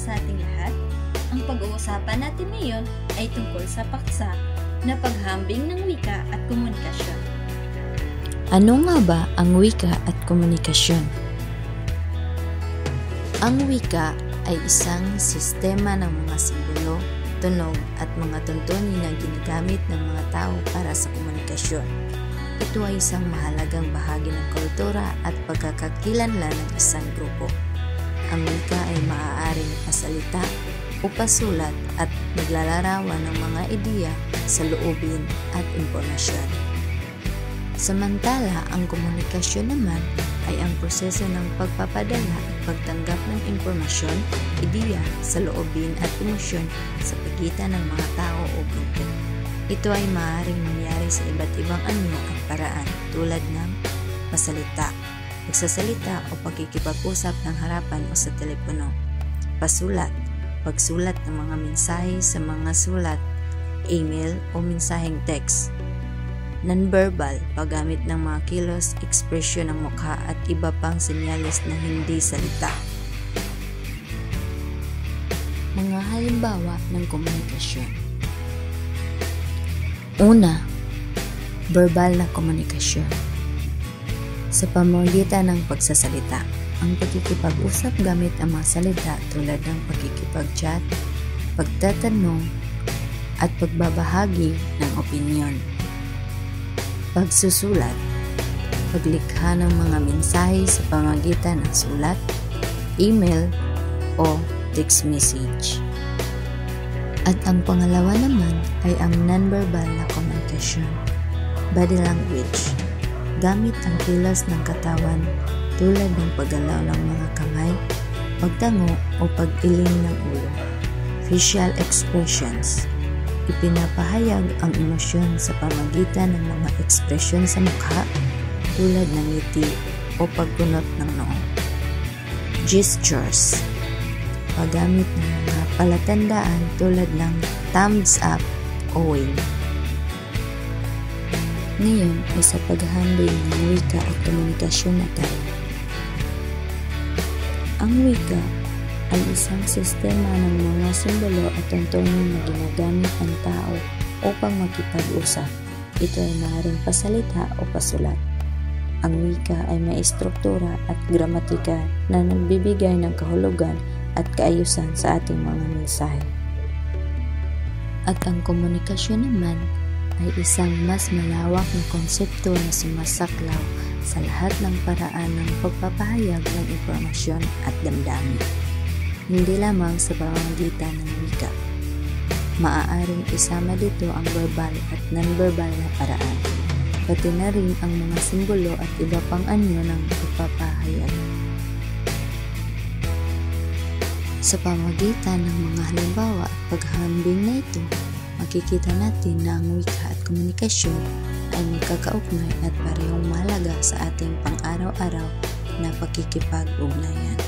sa ating lahat. Ang pag-uusapan natin ngayon ay tungkol sa paksa na paghambing ng wika at komunikasyon. Ano nga ba ang wika at komunikasyon? Ang wika ay isang sistema ng mga simbolo, tunog at mga tuntunin na ginagamit ng mga tao para sa komunikasyon. Ito ay isang mahalagang bahagi ng kultura at pagkakakilanlan ng isang grupo. Ang wika ay maaaring pasalita o pasulat at naglalarawan ng mga ideya, saloobin at impormasyon. Samantala, ang komunikasyon naman ay ang proseso ng pagpapadala at pagtanggap ng impormasyon, ideya, saloobin at emosyon sa pagitan ng mga tao o grupo. Ito ay maaaring mangyari sa iba't ibang anyo at paraan tulad ng pasalita, pagsasalita o pagkikipag-usap ng harapan o sa telepono. Pasulat, pagsulat ng mga mensahe sa mga sulat, email o mensaheng text. Nonverbal, paggamit ng mga kilos, ekspresyon ng mukha at iba pang senyales na hindi salita. Mga halimbawa ng komunikasyon. Una, verbal na komunikasyon. Sa pamamagitan ng pagsasalita, ang pagkikipag-usap gamit ang mga salita tulad ng pagkikipag-chat, pagtatanong, at pagbabahagi ng opinyon. Pagsusulat, paglikha ng mga mensahe sa pamamagitan ng sulat, email, o text message. At ang pangalawa naman ay ang nonverbal na komunikasyon, body language, gamit ang kilos ng katawan tulad ng paggalaw ng mga kamay, pagtango o pag-iling ng ulo. Facial expressions, ipinapahayag ang emosyon sa pamamagitan ng mga ekspresyon sa mukha tulad ng ngiti o pagkunot ng noo. Gestures, paggamit ng mga palatandaan tulad ng thumbs up o wave. Ngayon ay sa paghahambing ng wika at komunikasyon na tayo. Ang wika ay isang sistema ng mga simbolo at tuntunin na ginagamit ng tao upang makipag-usap. Ito ay maaaring pasalita o pasulat. Ang wika ay may estruktura at gramatika na nagbibigay ng kahulugan at kaayusan sa ating mga mensahe. At ang komunikasyon naman ay isang mas malawak na konsepto na sumasaklaw sa lahat ng paraan ng pagpapahayag ng impormasyon at damdamin. Hindi lamang sa pamamagitan ng wika. Maaaring isama dito ang verbal at non-verbal na paraan, pati na rin ang mga simbolo at iba pang anyo ng pagpapahayag. Sa pamamagitan ng mga halimbawa at paghahambing na ito, makikita natin na ang wika at komunikasyon ay magkakaugnay at parehong mahalaga sa ating pang-araw-araw na pakikipag-ugnayan.